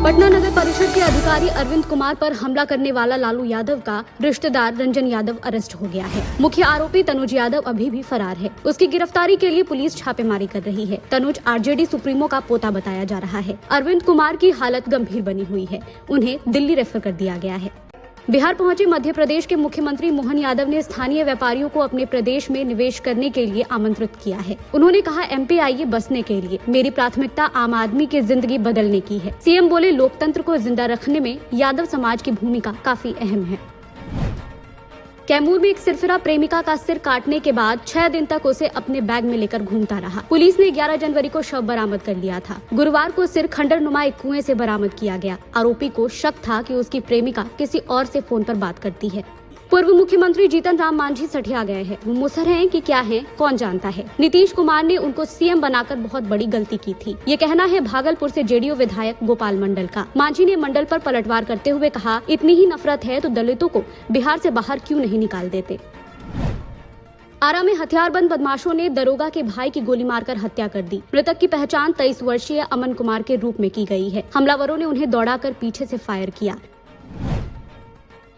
पटना नगर परिषद के अधिकारी अरविंद कुमार पर हमला करने वाला लालू यादव का रिश्तेदार रंजन यादव अरेस्ट हो गया है। मुख्य आरोपी तनुज यादव अभी भी फरार है। उसकी गिरफ्तारी के लिए पुलिस छापेमारी कर रही है। तनुज आरजेडी सुप्रीमो का पोता बताया जा रहा है। अरविंद कुमार की हालत गंभीर बनी हुई है। उन्हें दिल्ली रेफर कर दिया गया है। बिहार पहुंचे मध्य प्रदेश के मुख्यमंत्री मोहन यादव ने स्थानीय व्यापारियों को अपने प्रदेश में निवेश करने के लिए आमंत्रित किया है। उन्होंने कहा, एमपी आइए बसने के लिए, मेरी प्राथमिकता आम आदमी की जिंदगी बदलने की है। सीएम बोले, लोकतंत्र को जिंदा रखने में यादव समाज की भूमिका काफी अहम है। कैमूर में एक सिरफिरा प्रेमिका का सिर काटने के बाद 6 दिन तक उसे अपने बैग में लेकर घूमता रहा। पुलिस ने 11 जनवरी को शव बरामद कर लिया था। गुरुवार को सिर खंडरनुमा एक कुएं से बरामद किया गया। आरोपी को शक था कि उसकी प्रेमिका किसी और से फोन पर बात करती है। पूर्व मुख्यमंत्री जीतन राम मांझी सठिया गए हैं। वो मुसर हैं कि क्या हैं, कौन जानता है। नीतीश कुमार ने उनको सीएम बनाकर बहुत बड़ी गलती की थी, ये कहना है भागलपुर से जेडीयू विधायक गोपाल मंडल का। मांझी ने मंडल पर पलटवार करते हुए कहा, इतनी ही नफरत है तो दलितों को बिहार से बाहर क्यों नहीं निकाल देते। आरा में हथियारबंद बदमाशों ने दरोगा के भाई की गोली मारकर हत्या कर दी। मृतक की पहचान 23 वर्षीय अमन कुमार के रूप में की गई है। हमलावरों ने उन्हें दौड़ाकर पीछे से फायर किया।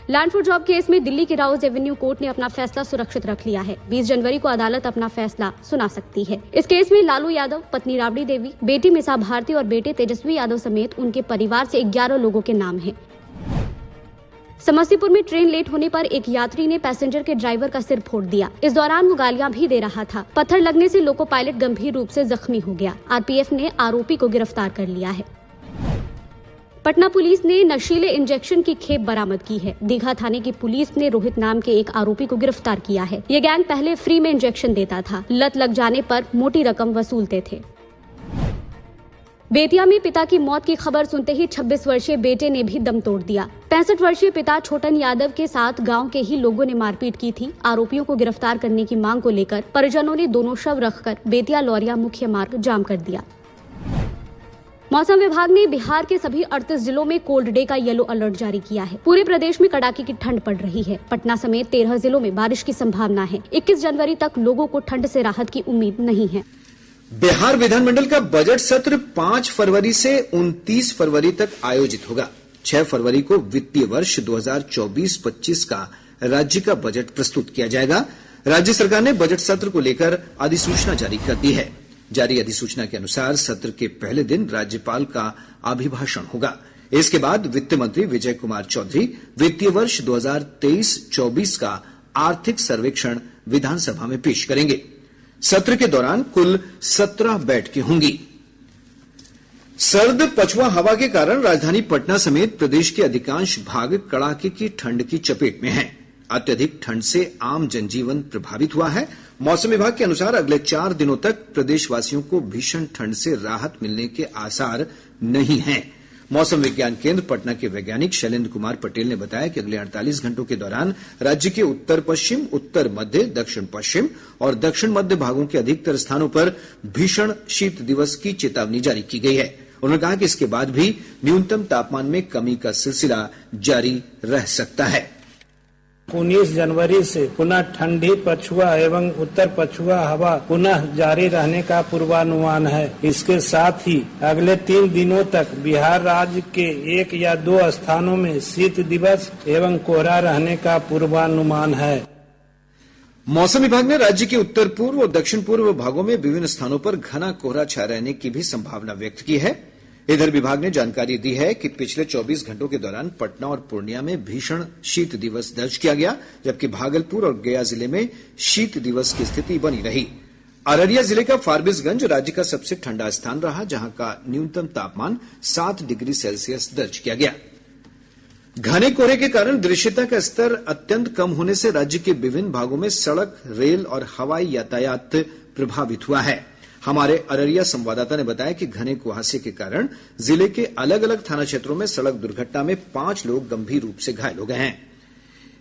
लैंड फॉर जॉब केस में दिल्ली की राउज एवेन्यू कोर्ट ने अपना फैसला सुरक्षित रख लिया है। 20 जनवरी को अदालत अपना फैसला सुना सकती है। इस केस में लालू यादव, पत्नी राबड़ी देवी, बेटी मिसा भारती और बेटे तेजस्वी यादव समेत उनके परिवार से 11 लोगों के नाम हैं। समस्तीपुर में ट्रेन लेट होने पर एक यात्री ने पैसेंजर के ड्राइवर का सिर फोड़ दिया। इस दौरान वो गालियां भी दे रहा था। पत्थर लगने से लोको पायलट गंभीर रूप से जख्मी हो गया। आरपीएफ ने आरोपी को गिरफ्तार कर लिया है। पटना पुलिस ने नशीले इंजेक्शन की खेप बरामद की है। दीघा थाने की पुलिस ने रोहित नाम के एक आरोपी को गिरफ्तार किया है। ये गैंग पहले फ्री में इंजेक्शन देता था। लत लग जाने पर मोटी रकम वसूलते थे। बेतिया में पिता की मौत की खबर सुनते ही 26 वर्षीय बेटे ने भी दम तोड़ दिया। 65 वर्षीय पिता छोटन यादव के साथ गांव के ही लोगों ने मारपीट की थी। आरोपियों को गिरफ्तार करने की मांग को लेकर परिजनों ने दोनों शव रखकर बेतिया लौरिया मुख्य मार्ग जाम कर दिया। मौसम विभाग ने बिहार के सभी 38 जिलों में कोल्ड डे का येलो अलर्ट जारी किया है। पूरे प्रदेश में कड़ाके की ठंड पड़ रही है। पटना समेत 13 जिलों में बारिश की संभावना है। 21 जनवरी तक लोगों को ठंड से राहत की उम्मीद नहीं है। बिहार विधानमंडल का बजट सत्र 5 फरवरी से 29 फरवरी तक आयोजित होगा। 6 फरवरी को वित्तीय वर्ष 2024-25 का राज्य का बजट प्रस्तुत किया जाएगा। राज्य सरकार ने बजट सत्र को लेकर अधिसूचना जारी कर दी है। जारी अधिसूचना के अनुसार सत्र के पहले दिन राज्यपाल का अभिभाषण होगा। इसके बाद वित्त मंत्री विजय कुमार चौधरी वित्तीय वर्ष 2023-24 का आर्थिक सर्वेक्षण विधानसभा में पेश करेंगे। सत्र के दौरान कुल 17 बैठकें होंगी। सर्द पछुआ हवा के कारण राजधानी पटना समेत प्रदेश के अधिकांश भाग कड़ाके की ठंड की चपेट में हैं। अत्यधिक ठंड से आम जनजीवन प्रभावित हुआ है। मौसम विभाग के अनुसार अगले 4 दिनों तक प्रदेशवासियों को भीषण ठंड से राहत मिलने के आसार नहीं हैं। मौसम विज्ञान केंद्र पटना के वैज्ञानिक शैलेंद्र कुमार पटेल ने बताया कि अगले 48 घंटों के दौरान राज्य के उत्तर पश्चिम, उत्तर मध्य, दक्षिण पश्चिम और दक्षिण मध्य भागों के अधिकतर स्थानों पर भीषण शीत दिवस की चेतावनी जारी की गई है। उन्होंने कहा कि इसके बाद भी न्यूनतम तापमान में कमी का सिलसिला जारी रह सकता है। 19 जनवरी से पुनः ठंडी पछुआ एवं उत्तर पछुआ हवा पुनः जारी रहने का पूर्वानुमान है। इसके साथ ही अगले 3 दिनों तक बिहार राज्य के 1 या 2 स्थानों में शीत दिवस एवं कोहरा रहने का पूर्वानुमान है। मौसम विभाग ने राज्य के उत्तर पूर्व और दक्षिण पूर्व भागों में विभिन्न स्थानों पर घना कोहरा छाये रहने की भी संभावना व्यक्त की है। इधर विभाग ने जानकारी दी है कि पिछले 24 घंटों के दौरान पटना और पूर्णिया में भीषण शीत दिवस दर्ज किया गया, जबकि भागलपुर और गया जिले में शीत दिवस की स्थिति बनी रही। अररिया जिले का फारबिसगंज राज्य का सबसे ठंडा स्थान रहा, जहां का न्यूनतम तापमान 7 डिग्री सेल्सियस दर्ज किया गया। घने कोहरे के कारण दृश्यता का स्तर अत्यंत कम होने से राज्य के विभिन्न भागों में सड़क, रेल और हवाई यातायात प्रभावित हुआ है। हमारे अररिया संवाददाता ने बताया कि घने कुहासे के कारण जिले के अलग अलग थाना क्षेत्रों में सड़क दुर्घटना में 5 लोग गंभीर रूप से घायल हो गए हैं।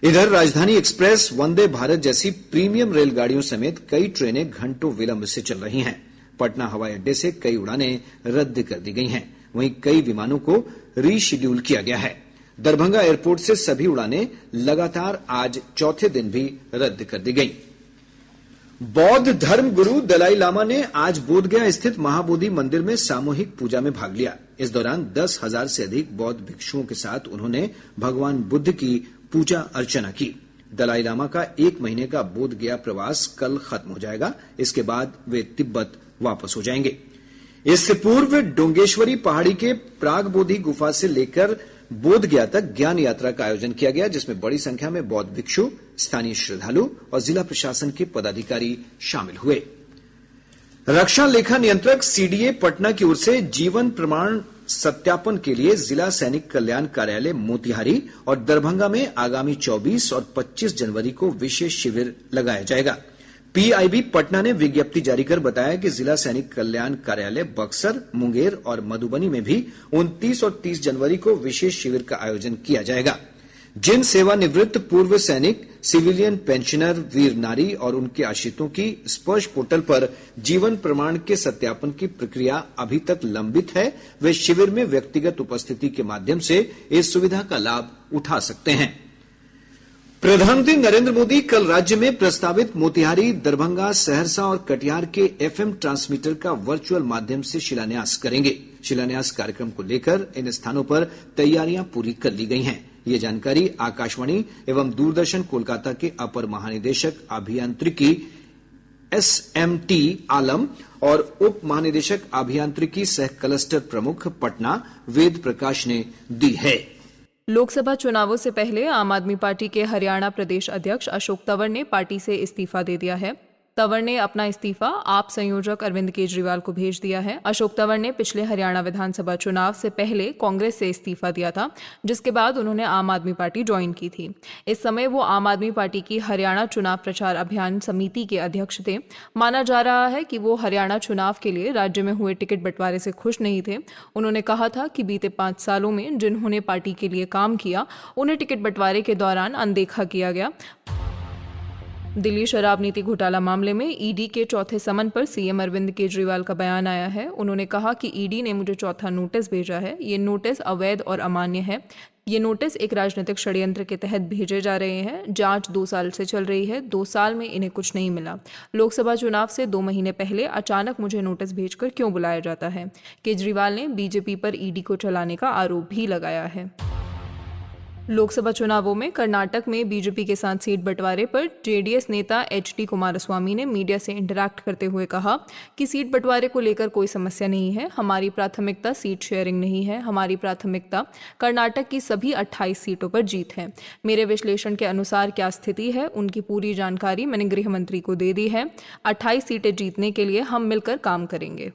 इधर राजधानी एक्सप्रेस, वंदे भारत जैसी प्रीमियम रेलगाड़ियों समेत कई ट्रेनें घंटों विलंब से चल रही हैं। पटना हवाई अड्डे से कई उड़ानें रद्द कर दी गई हैं। वहीं कई विमानों को रीशेड्यूल किया गया है। दरभंगा एयरपोर्ट से सभी उड़ानें लगातार आज चौथे दिन भी रद्द कर दी गई। बौद्ध धर्म गुरु दलाई लामा ने आज बोधगया स्थित महाबोधि मंदिर में सामूहिक पूजा में भाग लिया। इस दौरान 10,000 से अधिक बौद्ध भिक्षुओं के साथ उन्होंने भगवान बुद्ध की पूजा अर्चना की। दलाई लामा का 1 महीने का बोध गया प्रवास कल खत्म हो जाएगा। इसके बाद वे तिब्बत वापस हो जाएंगे। इससे पूर्व डोंगेश्वरी पहाड़ी के प्राग बोधि गुफा से लेकर बोध गया तक ज्ञान यात्रा का आयोजन किया गया, जिसमें बड़ी संख्या में बौद्ध भिक्षु, स्थानीय श्रद्धालु और जिला प्रशासन के पदाधिकारी शामिल हुए। रक्षा लेखा नियंत्रक सीडीए पटना की ओर से जीवन प्रमाण सत्यापन के लिए जिला सैनिक कल्याण कार्यालय मोतिहारी और दरभंगा में आगामी 24 और 25 जनवरी को विशेष शिविर लगाया जाएगा। पीआईबी पटना ने विज्ञप्ति जारी कर बताया कि जिला सैनिक कल्याण कार्यालय बक्सर, मुंगेर और मधुबनी में भी 29 और 30 जनवरी को विशेष शिविर का आयोजन किया जाएगा। जिन सेवानिवृत्त पूर्व सैनिक, सिविलियन पेंशनर, वीर नारी और उनके आश्रितों की स्पर्श पोर्टल पर जीवन प्रमाण के सत्यापन की प्रक्रिया अभी तक लंबित है, वे शिविर में व्यक्तिगत उपस्थिति के माध्यम से इस सुविधा का लाभ उठा सकते हैं। प्रधानमंत्री नरेंद्र मोदी कल राज्य में प्रस्तावित मोतिहारी, दरभंगा, सहरसा और कटिहार के एफएम ट्रांसमीटर का वर्चुअल माध्यम से शिलान्यास करेंगे। शिलान्यास कार्यक्रम को लेकर इन स्थानों पर तैयारियां पूरी कर ली गई हैं। ये जानकारी आकाशवाणी एवं दूरदर्शन कोलकाता के अपर महानिदेशक अभियांत्रिकी एसएमटी आलम और उप महानिदेशक अभियांत्रिकी सह क्लस्टर प्रमुख पटना वेद प्रकाश ने दी है। लोकसभा चुनावों से पहले आम आदमी पार्टी के हरियाणा प्रदेश अध्यक्ष अशोक तंवर ने पार्टी से इस्तीफा दे दिया है। तंवर ने अपना इस्तीफा आप संयोजक अरविंद केजरीवाल को भेज दिया है। अशोक तंवर ने पिछले हरियाणा विधानसभा चुनाव से पहले कांग्रेस से इस्तीफा दिया था, जिसके बाद उन्होंने आम आदमी पार्टी ज्वाइन की थी। इस समय वो आम आदमी पार्टी की हरियाणा चुनाव प्रचार अभियान समिति के अध्यक्ष थे। माना जा रहा है कि वो हरियाणा चुनाव के लिए राज्य में हुए टिकट बंटवारे से खुश नहीं थे। उन्होंने कहा था कि बीते 5 सालों में जिन्होंने पार्टी के लिए काम किया, उन्हें टिकट बंटवारे के दौरान अनदेखा किया गया। दिल्ली शराब नीति घोटाला मामले में ईडी के चौथे समन पर सीएम अरविंद केजरीवाल का बयान आया है। उन्होंने कहा कि ईडी ने मुझे चौथा नोटिस भेजा है। ये नोटिस अवैध और अमान्य है। ये नोटिस एक राजनीतिक षड्यंत्र के तहत भेजे जा रहे हैं। जांच 2 साल से चल रही है। 2 साल में इन्हें कुछ नहीं मिला। लोकसभा चुनाव से 2 महीने पहले अचानक मुझे नोटिस भेजकर क्यों बुलाया जाता है? केजरीवाल ने बीजेपी पर ईडी को चलाने का आरोप भी लगाया है। लोकसभा चुनावों में कर्नाटक में बीजेपी के साथ सीट बंटवारे पर जेडीएस नेता एचडी कुमारस्वामी ने मीडिया से इंटरैक्ट करते हुए कहा कि सीट बंटवारे को लेकर कोई समस्या नहीं है। हमारी प्राथमिकता सीट शेयरिंग नहीं है। हमारी प्राथमिकता कर्नाटक की सभी 28 सीटों पर जीत है। मेरे विश्लेषण के अनुसार क्या स्थिति है, उनकी पूरी जानकारी मैंने गृह मंत्री को दे दी है। 28 सीटें जीतने के लिए हम मिलकर काम करेंगे।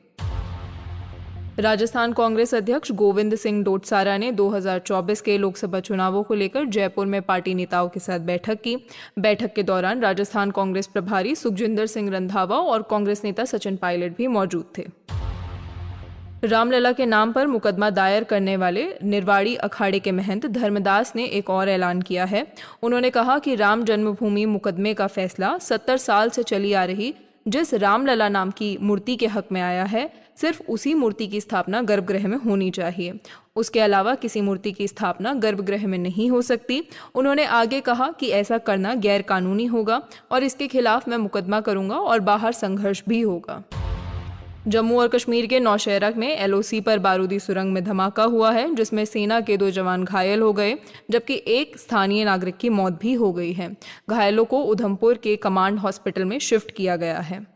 राजस्थान कांग्रेस अध्यक्ष गोविंद सिंह डोटसारा ने 2024 के लोकसभा चुनावों को लेकर जयपुर में पार्टी नेताओं के साथ बैठक की। बैठक के दौरान राजस्थान कांग्रेस प्रभारी सुखजिंदर सिंह रंधावा और कांग्रेस नेता सचिन पायलट भी मौजूद थे। रामलला के नाम पर मुकदमा दायर करने वाले निर्वाड़ी अखाड़े के महंत धर्मदास ने एक और ऐलान किया है। उन्होंने कहा कि राम जन्मभूमि मुकदमे का फैसला 70 साल से चली आ रही जिस रामलला नाम की मूर्ति के हक में आया है, सिर्फ उसी मूर्ति की स्थापना गर्भगृह में होनी चाहिए। उसके अलावा किसी मूर्ति की स्थापना गर्भगृह में नहीं हो सकती। उन्होंने आगे कहा कि ऐसा करना गैर कानूनी होगा और इसके खिलाफ मैं मुकदमा करूंगा और बाहर संघर्ष भी होगा। जम्मू और कश्मीर के नौशहरा में एलओसी पर बारूदी सुरंग में धमाका हुआ है, जिसमें सेना के 2 जवान घायल हो गए, जबकि एक स्थानीय नागरिक की मौत भी हो गई है। घायलों को उधमपुर के कमांड हॉस्पिटल में शिफ्ट किया गया है।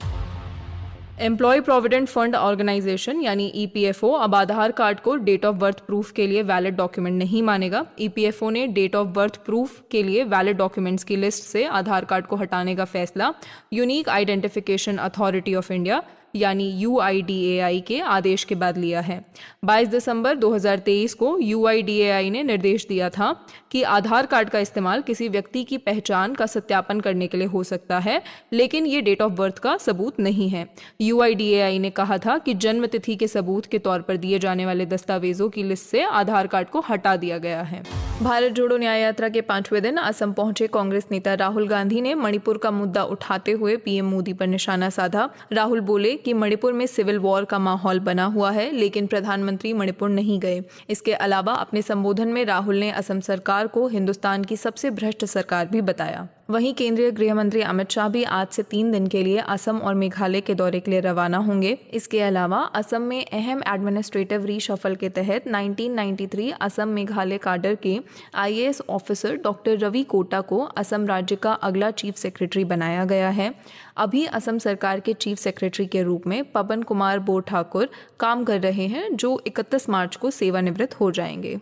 एम्प्लॉय प्रोविडेंट फंड ऑर्गेनाइजेशन यानी ईपीएफओ अब आधार कार्ड को डेट ऑफ बर्थ प्रूफ के लिए वैलिड डॉक्यूमेंट नहीं मानेगा। ईपीएफओ ने डेट ऑफ बर्थ प्रूफ के लिए वैलिड डॉक्यूमेंट्स की लिस्ट से आधार कार्ड को हटाने का फैसला unique identification authority of India यानी UIDAI के आदेश के बाद लिया है। 22 दिसंबर 2023 को UIDAI ने निर्देश दिया था कि आधार कार्ड का इस्तेमाल किसी व्यक्ति की पहचान का सत्यापन करने के लिए हो सकता है, लेकिन ये डेट ऑफ बर्थ का सबूत नहीं है। UIDAI ने कहा था कि जन्म तिथि के सबूत के तौर पर दिए जाने वाले दस्तावेजों की लिस्ट से आधार कार्ड को हटा दिया गया है। भारत जोड़ो न्याय यात्रा के 5वें दिन असम पहुंचे कांग्रेस नेता राहुल गांधी ने मणिपुर का मुद्दा उठाते हुए पीएम मोदी पर निशाना साधा। राहुल बोले कि मणिपुर में सिविल वॉर का माहौल बना हुआ है, लेकिन प्रधानमंत्री मणिपुर नहीं गए। इसके अलावा अपने संबोधन में राहुल ने असम सरकार को हिंदुस्तान की सबसे भ्रष्ट सरकार भी बताया। वहीं केंद्रीय गृह मंत्री अमित शाह भी आज से 3 दिन के लिए असम और मेघालय के दौरे के लिए रवाना होंगे। इसके अलावा असम में अहम एडमिनिस्ट्रेटिव रीशफल के तहत 1993 असम मेघालय काडर के IAS officer doctor Ravi Kota को असम राज्य का अगला चीफ सेक्रेटरी बनाया गया है। अभी असम सरकार के चीफ सेक्रेटरी के रूप में पवन कुमार बोरठाकुर काम कर रहे हैं, जो 31 मार्च को सेवानिवृत्त हो जाएंगे।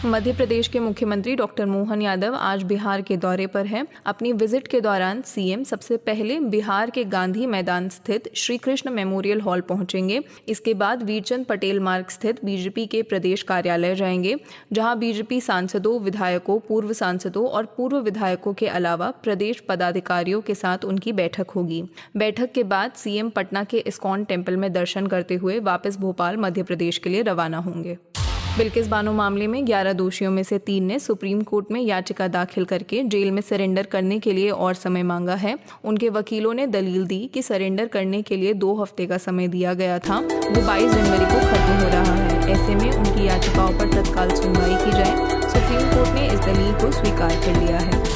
मध्य प्रदेश के मुख्यमंत्री डॉक्टर मोहन यादव आज बिहार के दौरे पर हैं। अपनी विजिट के दौरान सीएम सबसे पहले बिहार के गांधी मैदान स्थित श्री कृष्ण मेमोरियल हॉल पहुंचेंगे। इसके बाद वीरचंद पटेल मार्ग स्थित बीजेपी के प्रदेश कार्यालय जाएंगे, जहां बीजेपी सांसदों, विधायकों, पूर्व सांसदों और पूर्व विधायकों के अलावा प्रदेश पदाधिकारियों के साथ उनकी बैठक होगी। बैठक के बाद सीएम पटना के इस्कॉन टेम्पल में दर्शन करते हुए वापस भोपाल मध्य प्रदेश के लिए रवाना होंगे। बिल्किस बानो मामले में 11 दोषियों में से 3 ने सुप्रीम कोर्ट में याचिका दाखिल करके जेल में सरेंडर करने के लिए और समय मांगा है। उनके वकीलों ने दलील दी कि सरेंडर करने के लिए 2 हफ्ते का समय दिया गया था, वो 22 जनवरी को खत्म हो रहा है। ऐसे में उनकी याचिकाओं पर तत्काल सुनवाई की जाए। सुप्रीम कोर्ट ने इस दलील को स्वीकार कर लिया है।